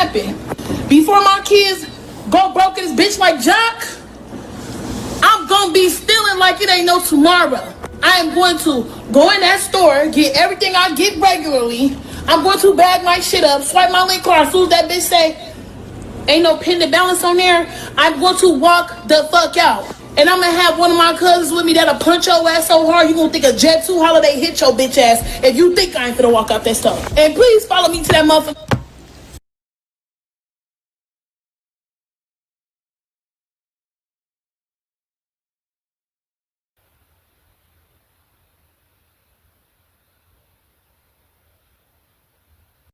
happen. Before my kids go broke in this bitch like Jock, I'm gonna be stealing like it ain't no tomorrow. I am going to go in that store, get everything I get regularly. I'm going to bag my shit up, swipe my link card. As soon as that bitch say, ain't no pending balance on there, I'm going to walk the fuck out. And I'm going to have one of my cousins with me that'll punch your ass so hard, you going to think a Jet 2 holiday hit your bitch ass if you think I ain't finna walk out that store. And please follow me to that motherfucker.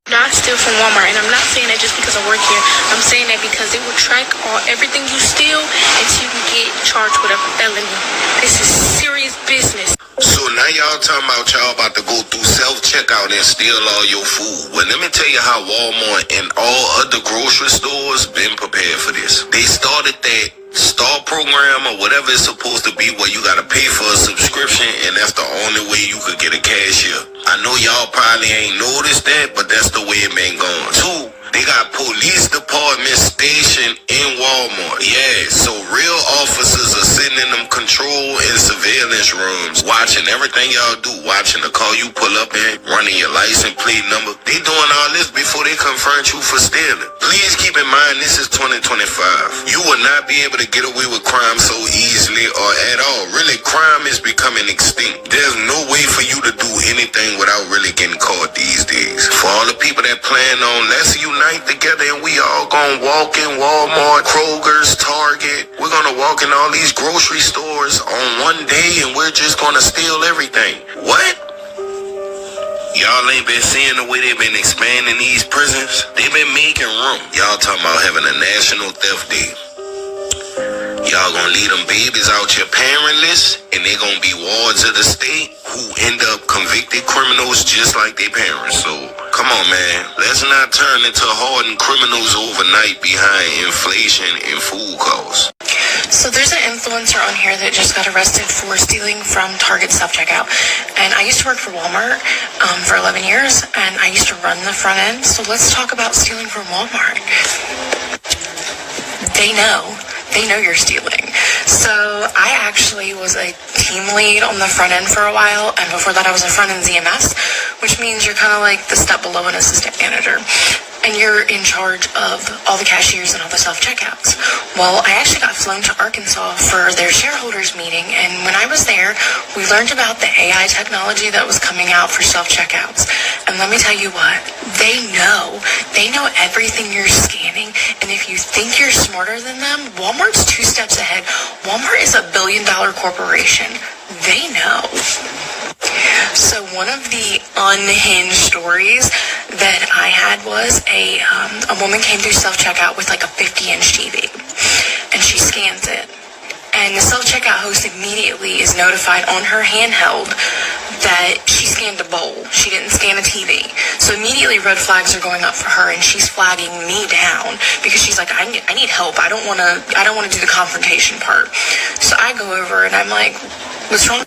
Not steal from Walmart, and I'm not saying that just because I work here. I'm saying that because they will track everything you steal until you can get charged with a felony. This is serious business. So now y'all talking about y'all about to go through self-checkout and steal all your food. Well, let me tell you how Walmart and all other grocery stores been prepared for this. They started that STAR program or whatever it's supposed to be where you gotta pay for a subscription, and that's the only way you could get a cashier. I know y'all probably ain't noticed that, but that's the way it been going. Two, they got police departments stationed in Walmart. Yeah, so real officers are sitting in them control and surveillance rooms, watching everything y'all do, watching the car you pull up in, running your license plate number. They doing all this before they confront you for stealing. Please keep in mind this is 2025. You will not be able to get away with crime so easily or at all. Really, crime is becoming extinct. There's no way for you to do anything without really getting caught these days. For all the people that plan on, let's unite together and we all gonna walk in Walmart, Kroger's, Target. We're gonna walk in all these grocery stores on one day and we're just gonna steal everything. What? Y'all ain't been seeing the way they've been expanding these prisons? They've been making room. Y'all talking about having a national theft day. Y'all gonna leave them babies out your parent list, and they gonna be wards of the state who end up convicted criminals just like their parents. So, come on, man. Let's not turn into hardened criminals overnight behind inflation and food costs. So there's an influencer on here that just got arrested for stealing from Target self-checkout. And I used to work for Walmart for 11 years, and I used to run the front end. So let's talk about stealing from Walmart. They know you're stealing. So I actually was a team lead on the front end for a while, and before that I was a front end ZMS, which means you're kind of like the step below an assistant manager. And you're in charge of all the cashiers and all the self-checkouts. Well, I actually got flown to Arkansas for their shareholders meeting, and when I was there, we learned about the AI technology that was coming out for self-checkouts. And let me tell you what, they know everything you're scanning, and if you think you're smarter than them, Walmart's 2 steps ahead. Walmart is a billion-dollar corporation. They know. So one of the unhinged stories that I had was a woman came through self-checkout with like a 50-inch TV, and she scans it. And the self-checkout host immediately is notified on her handheld that she scanned a bowl. She didn't scan a TV. So immediately red flags are going up for her, and she's flagging me down because she's like, I need help. I don't want to do the confrontation part. So I go over and I'm like, what's wrong?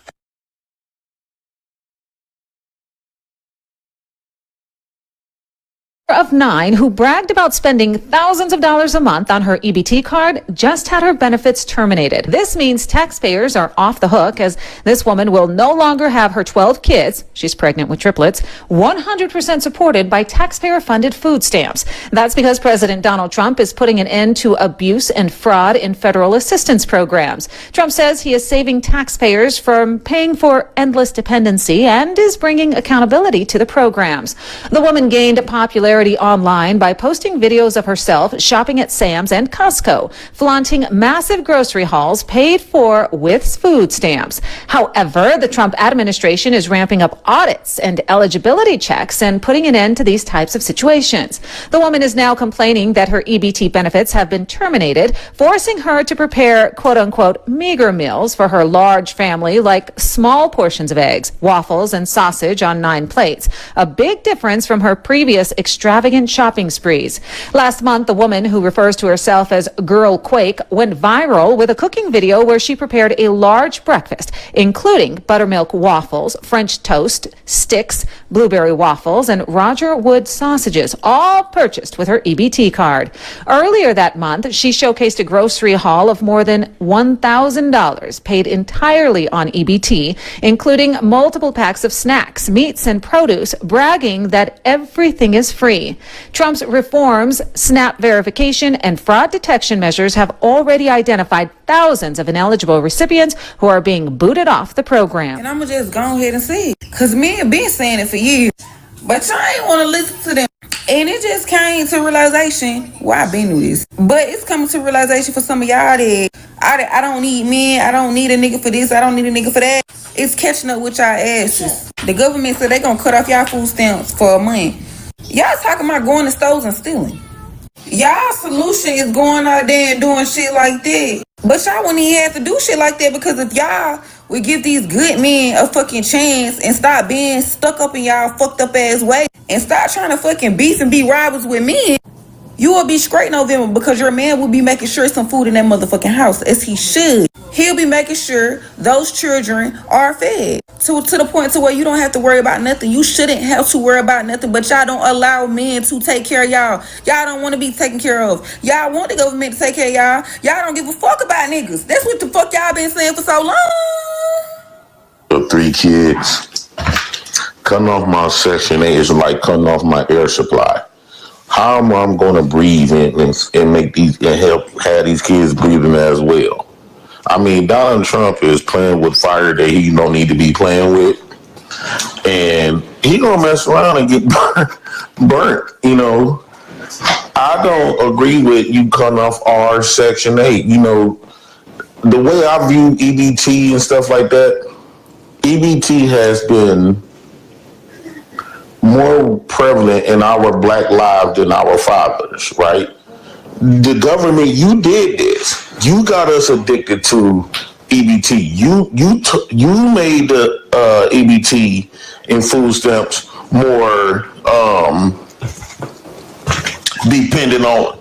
Of 9 who bragged about spending thousands of dollars a month on her EBT card just had her benefits terminated. This means taxpayers are off the hook, as this woman will no longer have her 12 kids, she's pregnant with triplets, 100% supported by taxpayer-funded food stamps. That's because President Donald Trump is putting an end to abuse and fraud in federal assistance programs. Trump says he is saving taxpayers from paying for endless dependency and is bringing accountability to the programs. The woman gained popularity online by posting videos of herself shopping at Sam's and Costco, flaunting massive grocery hauls paid for with food stamps. However, the Trump administration is ramping up audits and eligibility checks and putting an end to these types of situations. The woman is now complaining that her EBT benefits have been terminated, forcing her to prepare quote-unquote meager meals for her large family, like small portions of eggs, waffles, and sausage on 9 plates. A big difference from her previous extravagant extravagant shopping sprees. Last month, the woman who refers to herself as Girl Quake went viral with a cooking video where she prepared a large breakfast, including buttermilk waffles, French toast, sticks, blueberry waffles, and Roger Wood sausages, all purchased with her EBT card. Earlier that month, she showcased a grocery haul of more than $1,000 paid entirely on EBT, including multiple packs of snacks, meats, and produce, bragging that everything is free. Trump's reforms, SNAP verification, and fraud detection measures have already identified thousands of ineligible recipients who are being booted off the program. And I'm going to just go ahead and say it, because men have been saying it for years, but y'all ain't want to listen to them. And it just came to realization, well, I've been through this, but it's coming to realization for some of y'all that I don't need men, I don't need a nigga for this, I don't need a nigga for that. It's catching up with y'all asses. The government said they gonna cut off y'all food stamps for a month. Y'all talking about going to stores and stealing. Y'all solution is going out there and doing shit like that. But y'all wouldn't even have to do shit like that, because if y'all would give these good men a fucking chance and stop being stuck up in y'all fucked up ass way and stop trying to fucking beef and be robbers with men, you will be straight November, because your man will be making sure some food in that motherfucking house, as he should. He'll be making sure those children are fed to the point to where you don't have to worry about nothing. You shouldn't have to worry about nothing, but y'all don't allow men to take care of y'all. Y'all don't want to be taken care of. Y'all want the government to take care of y'all. Y'all don't give a fuck about niggas. That's what the fuck y'all been saying for so long. 3 kids. Cutting off my Section 8 is like cutting off my air supply. How am I going to breathe and make these and help have these kids breathing as well? I mean, Donald Trump is playing with fire that he don't need to be playing with, and he gonna mess around and get burnt. You know, I don't agree with you cutting off our Section 8. You know, the way I view EBT and stuff like that, EBT has been more prevalent in our black lives than our fathers, right? The government, you did this. You got us addicted to EBT. You made the EBT and food stamps more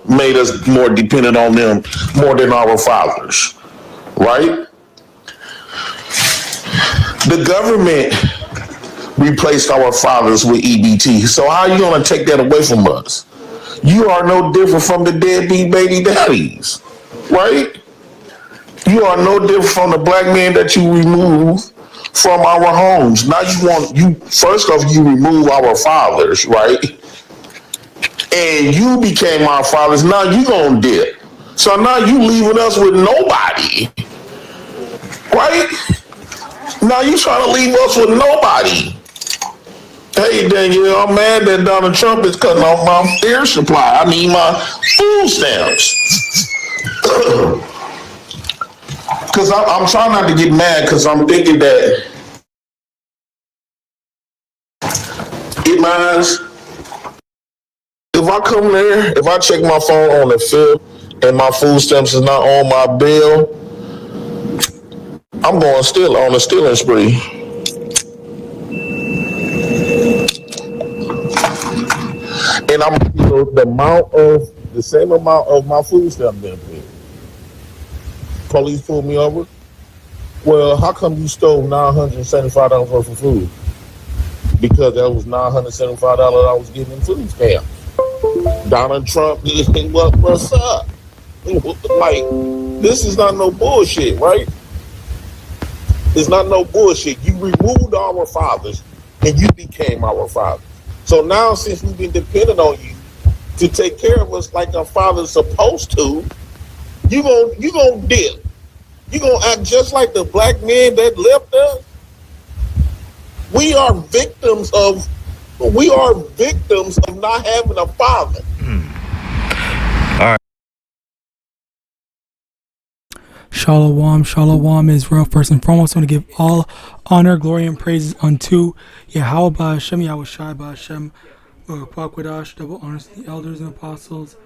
made us more dependent on them more than our fathers, right? The government replaced our fathers with EBT. So how are you going to take that away from us? You are no different from the deadbeat baby daddies, right? You are no different from the black men that you remove from our homes. Now first off, you remove our fathers, right? And you became our fathers. Now you gonna dip. So now you leaving us with nobody, right? Now you trying to leave us with nobody. Hey, Daniel, I'm mad that Donald Trump is cutting off my air supply. I mean, my food stamps. Because I'm trying not to get mad, because I'm thinking that it matters. If I come there, if I check my phone on the field and my food stamps is not on my bill, I'm going still on a stealing spree. And I'm the same amount of my food stamp benefit. Police pulled me over. Well, how come you stole $975 worth of food? Because that was $975 I was getting in food stamps. Donald Trump, what's up? Like, this is not no bullshit, right? It's not no bullshit. You removed our fathers and you became our fathers. So now, since we've been dependent on you to take care of us like our father's supposed to, you gonna dip. You gonna act just like the black men that left us. We are victims of not having a father. Shalom, shalom, Israel. First and foremost, I want to give all honor, glory, and praises unto YAHAWAH, Hashem, YAHAWASHI, Hashem, Pakwadash, double honors to the elders and apostles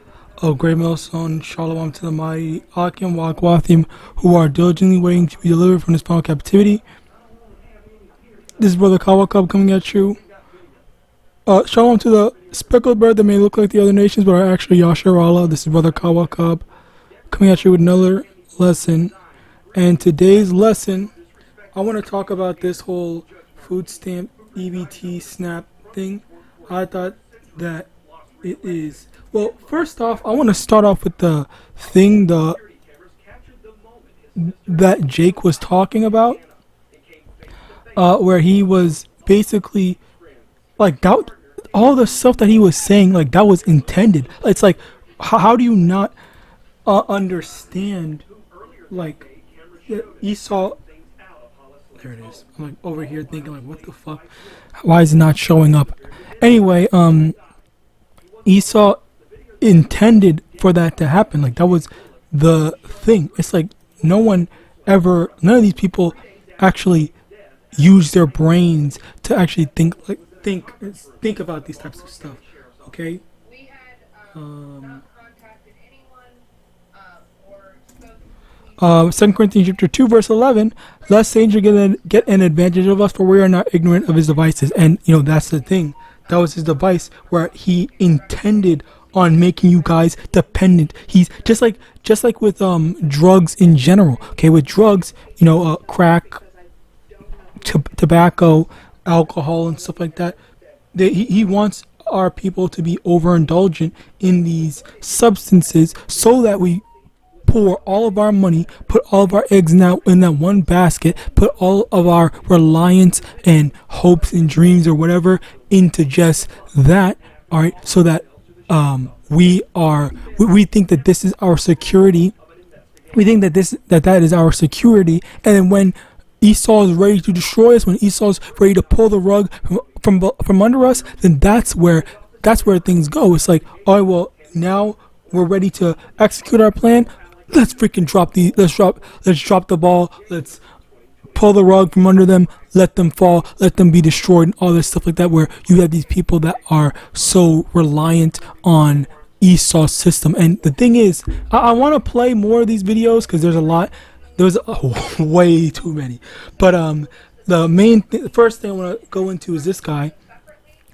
of Great Millstone. Shalom to the mighty Akim, Wakwathim, who are diligently waiting to be delivered from this final captivity. This is Brother Kawakub coming at you. Shalom to the speckled bird that may look like the other nations, but are actually Yasharallah. This is Brother Kawa Kab coming at you with another lesson. And today's lesson, I want to talk about this whole food stamp EBT SNAP thing. I thought that it is, well, first off, I want to start off with the thing that Jake was talking about, where he was basically like that, all the stuff that he was saying, like that was intended. It's like, how do you not understand, like Esau? There it is. I'm like over here thinking like, what the fuck? Why is it not showing up? Anyway, Esau intended for that to happen. Like that was the thing. It's like none of these people actually use their brains to actually think about these types of stuff. Okay. 2 Corinthians chapter 2 verse 11, lest Satan get an advantage of us, for we are not ignorant of his devices. And that's the thing, that was his device, where he intended on making you guys dependent. He's just like with drugs in general. Okay, with drugs, crack, tobacco, alcohol, and stuff like that. He wants our people to be overindulgent in these substances, so that we pour all of our money, put all of our eggs in that one basket, put all of our reliance and hopes and dreams or whatever into just that. All right, so that we think that this is our security. We think that that is our security, and then when Esau is ready to destroy us, when Esau is ready to pull the rug from under us, then that's where things go. It's like, all right, well, now we're ready to execute our plan. Let's freaking drop the ball. Let's pull the rug from under them. Let them fall. Let them be destroyed, and all this stuff like that. Where you have these people that are so reliant on Esau's system. And the thing is, I want to play more of these videos because there's a lot. There's way too many. But the first thing I want to go into is this guy,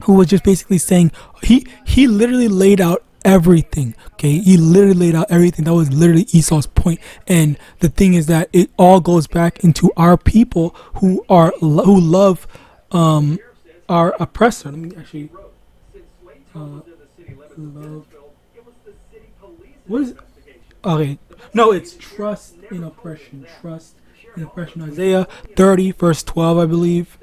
who was just basically saying he literally laid out everything. Okay, he literally laid out everything. That was literally Esau's point. And the thing is that it all goes back into our people who love our oppressor. Let me actually love. What is it? Okay, no, it's trust in oppression. Trust in oppression. Isaiah 30 verse 12, I believe.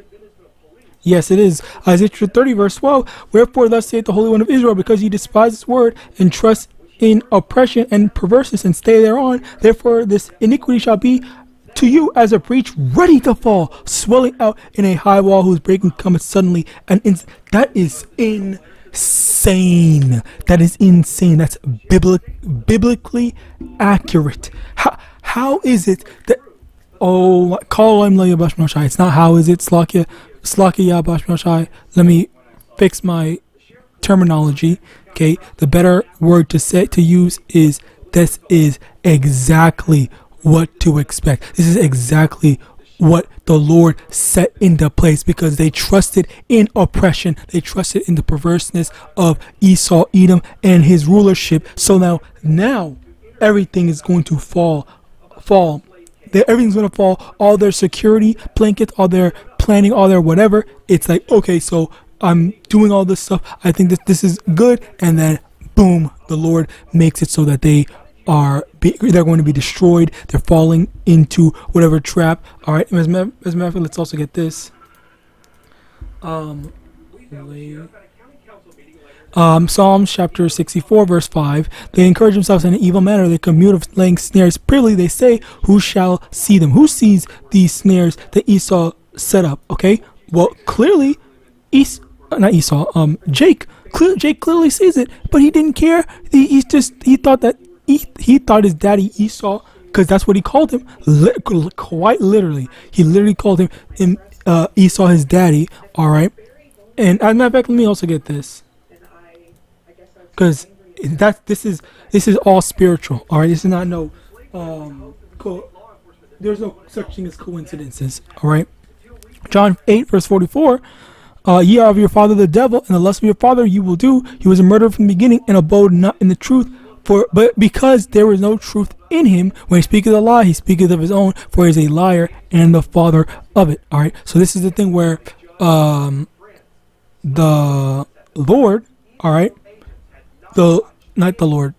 Yes, it is. Isaiah 30 verse 12. Wherefore thus saith the Holy One of Israel, because ye despise his word and trust in oppression and perverseness and stay thereon, therefore this iniquity shall be to you as a breach ready to fall, swelling out in a high wall, whose breaking cometh suddenly. And that is insane. That is insane. That's biblically accurate. How is it that, oh, call him LAWAYA. It's not how is it, Slakia Yah. Let me fix my terminology. Okay, the better word to use is, this is exactly what to expect. This is exactly what the Lord set into place, because they trusted in oppression. They trusted in the perverseness of Esau, Edom, and his rulership. So now everything is going to fall. Everything's going to fall. All their security blankets, all their planning, all their whatever. It's like, okay, so I'm doing all this stuff. I think that this is good. And then boom, the Lord makes it so that they're going to be destroyed. They're falling into whatever trap. All right. As a matter of fact, let's also get this. Psalms chapter 64 verse 5. They encourage themselves in an evil manner. They commute of laying snares privily. They say, who shall see them? Who sees these snares that Esau set up? Okay, well, clearly Jake clearly sees it, but he didn't care. He thought his daddy Esau, because that's what he called him, quite literally. He literally called him Esau his daddy. All right, and as a matter of fact, let me also get this, because this is all spiritual. All right, this is not there's no such thing as coincidences. All right, John 8 verse 44. Ye are of your father the devil, and the lust of your father you will do. He was a murderer from the beginning, and abode not in the truth. But because there is no truth in him, when he speaketh a lie, he speaketh of his own, for he is a liar and the father of it. All right. So this is the thing where the Lord, all right, not the Lord,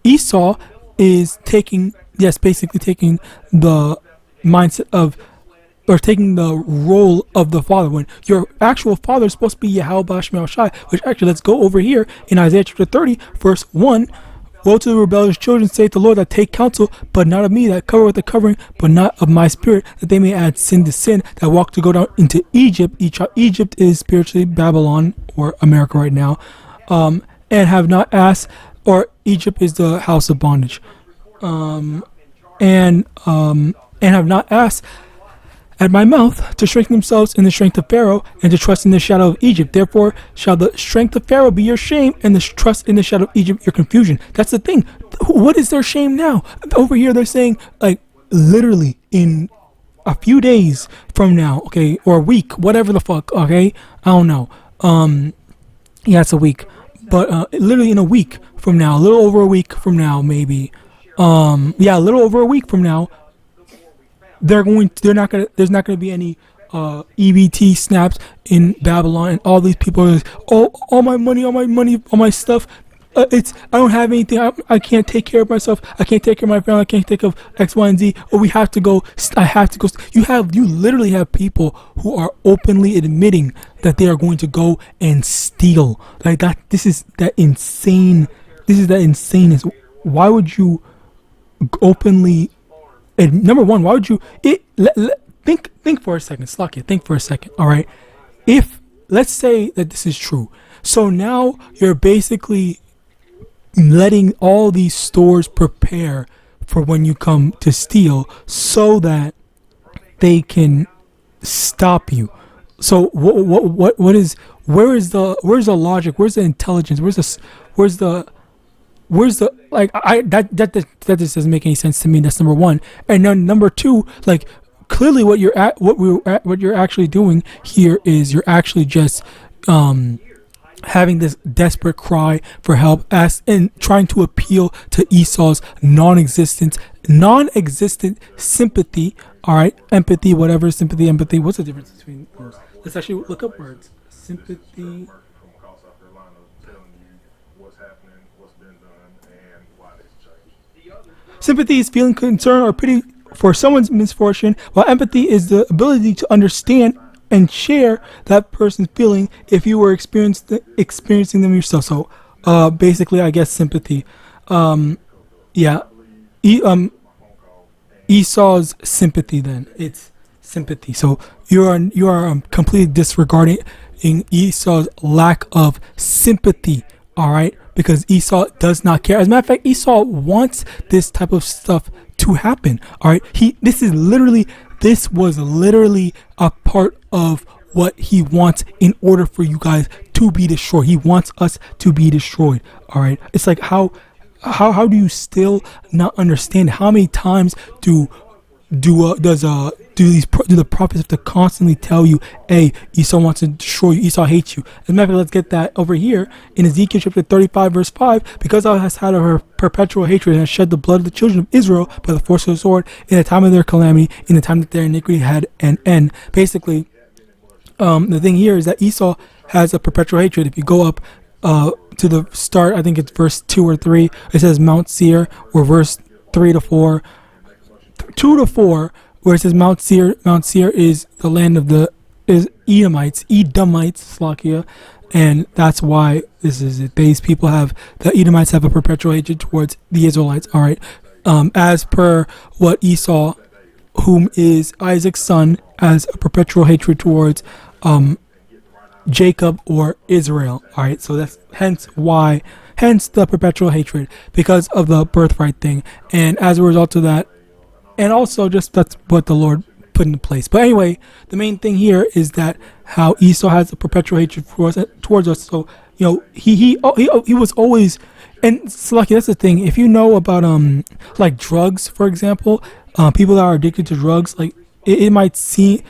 Esau is taking, basically taking the mindset of, or taking the role of the father, when your actual father is supposed to be YAHAWAH, which actually, let's go over here in Isaiah chapter 30, verse 1. Woe to the rebellious children, saith the Lord, that take counsel, but not of me, that cover with the covering, but not of my spirit, that they may add sin to sin, that walk to go down into Egypt. Egypt is spiritually Babylon, or America right now, and have not asked, or Egypt is the house of bondage, and have not asked at my mouth to strengthen themselves in the strength of Pharaoh, and to trust in the shadow of Egypt. Therefore shall the strength of Pharaoh be your shame, and the trust in the shadow of Egypt your confusion. That's the thing. What is their shame now? Over here they're saying, like, literally in a few days from now, okay, or a week, whatever the fuck, okay, I don't know. Yeah, it's a week, but literally in a week from now, a little over a week from now, maybe, yeah, a little over a week from now, there's not gonna be any EBT snaps in Babylon, and all these people are like, all my money, all my stuff. I don't have anything. I can't take care of myself. I can't take care of my family. I can't take care of X, Y, and Z. Or we have to go. I have to go. You literally have people who are openly admitting that they are going to go and steal. Like that. This is that insane. This is that insaneness. Why would you openly? And number one, why would you think for a second, Slakia, think for a second, all right? If, let's say that this is true, so now you're basically letting all these stores prepare for when you come to steal, so that they can stop you. So where is the logic? Where's the intelligence? Where's the like, that just doesn't make any sense to me. That's number one. And then number two, like, clearly what you're actually doing here is you're actually just having this desperate cry for help, and trying to appeal to Esau's non-existent sympathy. All right, empathy, whatever, sympathy, empathy. What's the difference between those? Let's actually look up words. Sympathy. Sympathy is feeling concern or pity for someone's misfortune, while empathy is the ability to understand and share that person's feeling if you were experiencing them yourself. So, basically, I guess sympathy. Yeah. Esau's sympathy. Then it's sympathy. So you are completely disregarding Esau's lack of sympathy. All right. Because Esau does not care. As a matter of fact, Esau wants this type of stuff to happen. All right. This was literally a part of what he wants in order for you guys to be destroyed. He wants us to be destroyed. All right. It's like, how do you still not understand? How many times do the prophets have to constantly tell you, hey, Esau wants to destroy you, Esau hates you? As a matter of fact, let's get that over here in Ezekiel chapter 35 verse 5. Because thou hast had her perpetual hatred and hast shed the blood of the children of Israel by the force of the sword in the time of their calamity, in the time that their iniquity had an end. Basically, the thing here is that Esau has a perpetual hatred. If you go up to the start, I think it's verse 2 or 3, it says Mount Seir, or verse 3 to 4, 2 to 4, where it says Mount Seir is the land of the Edomites, Slakia, and that's why this is it. The Edomites have a perpetual hatred towards the Israelites. All right, as per what Esau, whom is Isaac's son, has a perpetual hatred towards Jacob or Israel. All right, so that's hence the perpetual hatred, because of the birthright thing, and as a result of that. And also, just that's what the Lord put into place. But anyway, the main thing here is that how Esau has a perpetual hatred towards us. So, you know, he was always, and it's lucky. That's the thing. If you know about like drugs, for example, people that are addicted to drugs, like it might seem,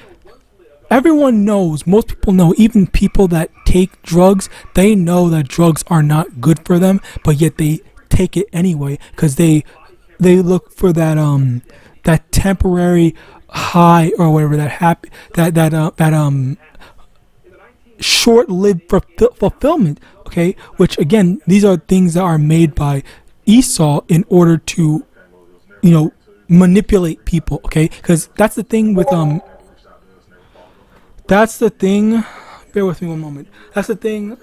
everyone knows, most people know, even people that take drugs, they know that drugs are not good for them, but yet they take it anyway because they look for that temporary high or whatever, that short-lived fulfillment, okay? Which again, these are things that are made by Esau in order to, manipulate people, okay? Because that's the thing with that's the thing. Bear with me one moment. That's the thing.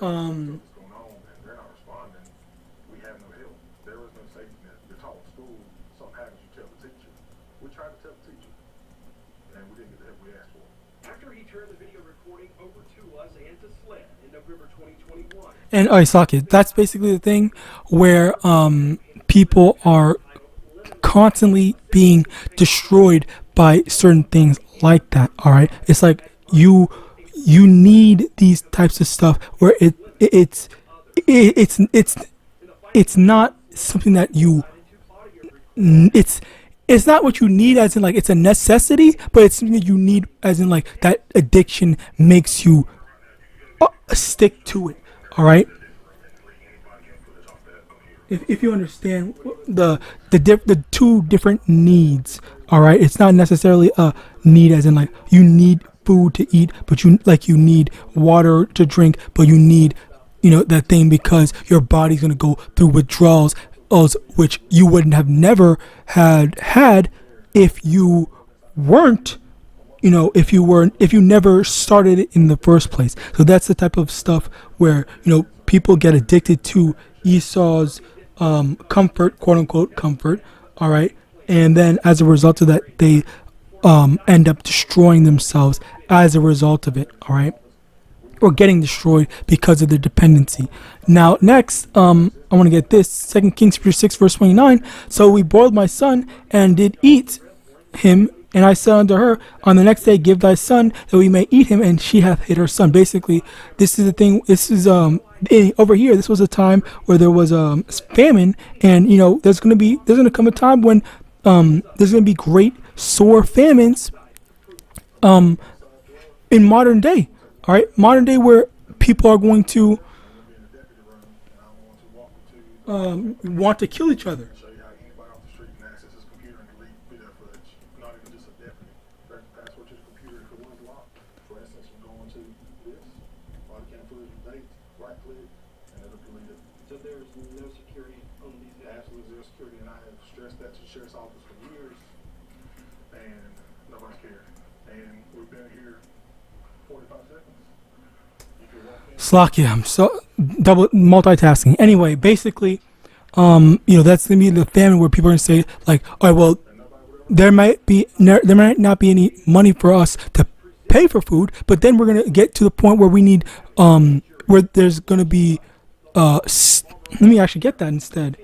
And Isaki, that's basically the thing where people are constantly being destroyed by certain things like that. All right, it's like you need these types of stuff where it's not something that it's not what you need as in like it's a necessity, but it's something that you need as in like that addiction makes you stick to it. All right. If you understand the two different needs, all right, it's not necessarily a need as in like you need food to eat, but you need water to drink, but you need that thing because your body's gonna go through withdrawals, which you wouldn't have never had if you weren't. If you never started it in the first place. So that's the type of stuff where, people get addicted to Esau's comfort, quote unquote comfort. All right. And then as a result of that, they end up destroying themselves as a result of it. All right. Or getting destroyed because of their dependency. Now, next, I want to get this. 2 Kings 6 verse 29. So we boiled my son and did eat him. And I said unto her, on the next day, give thy son that we may eat him. And she hath hid her son. Basically, this is the thing. This is over here. This was a time where there was famine, and there's gonna come a time when there's gonna be great sore famines in modern day. All right, modern day where people are going to want to kill each other. Slakia, I'm so double multitasking. Anyway, basically, that's gonna be the famine where people are gonna say like, all right, well, there might not be any money for us to pay for food, but then we're gonna get to the point where we need where there's gonna be let me actually get that instead.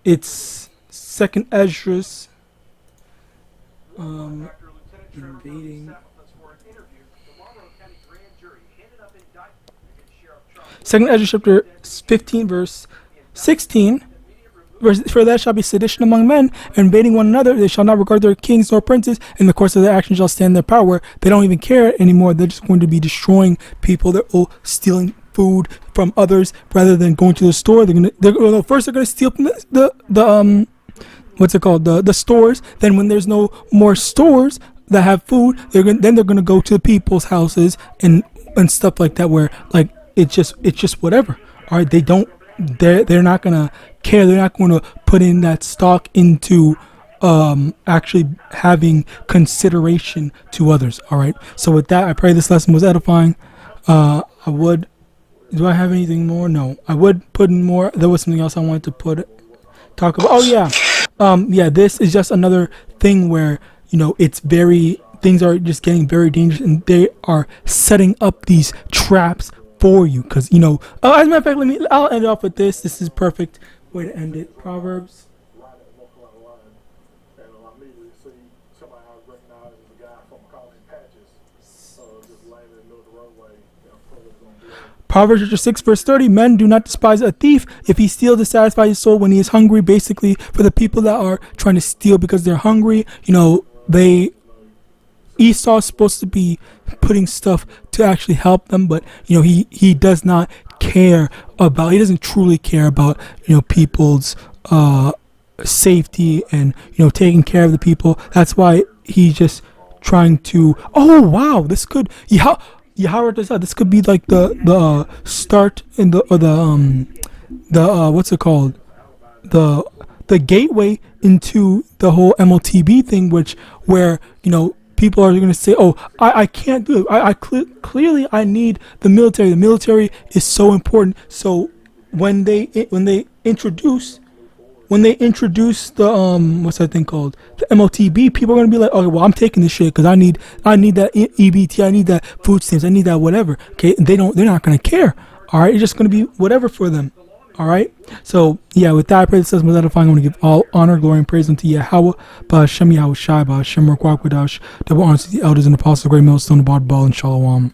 It's Second Esdras invading. Second Ezra chapter 15 verse 16. For that shall be sedition among men, invading one another. They shall not regard their kings nor princes. In the course of their actions shall stand their power. They don't even care anymore. They're just going to be destroying people. They're all stealing food from others rather than going to the store. First they're gonna steal from the what's it called, the stores. Then when there's no more stores that have food, they're gonna go to the people's houses and stuff like that, where like it's just whatever. All right, they're not gonna care. They're not going to put in that stock into actually having consideration to others. All right. So with that, I pray this lesson was edifying. Do I have anything more? No. I would put in more. There was something else I wanted to talk about. Oh yeah. This is just another thing where things are just getting very dangerous, and they are setting up these traps for you, because as a matter of fact, I'll end off with this. This is perfect way to end it. Proverbs. Proverbs chapter 6 verse 30. Men do not despise a thief if he steals to satisfy his soul when he is hungry. Basically, for the people that are trying to steal because they're hungry, Esau's supposed to be putting stuff to actually help them, but he does not care about. He doesn't truly care about people's safety and taking care of the people. That's why he's just trying to. Oh wow, this could Yahawadah. This could be like the start in the what's it called, the gateway into the whole MLTB thing, where people are going to say, oh, I can't do it. Clearly I need the military. The military is so important. So when they introduce the what's that thing called, the MLTB, people are going to be like, okay, well, I'm taking this shit because I need that EBT, I need that food stamps, I need that whatever. Okay, and they're not going to care. All right, it's just going to be whatever for them. All right. So yeah, with that, I pray this says, with that, I want to give all honor, glory, and praise unto Yahawah, Ba'ashem, Yahawashi, Ba'ashem, Rakwakwadah, double honors to the elders and apostles, great millstone, the ball, and Shalom.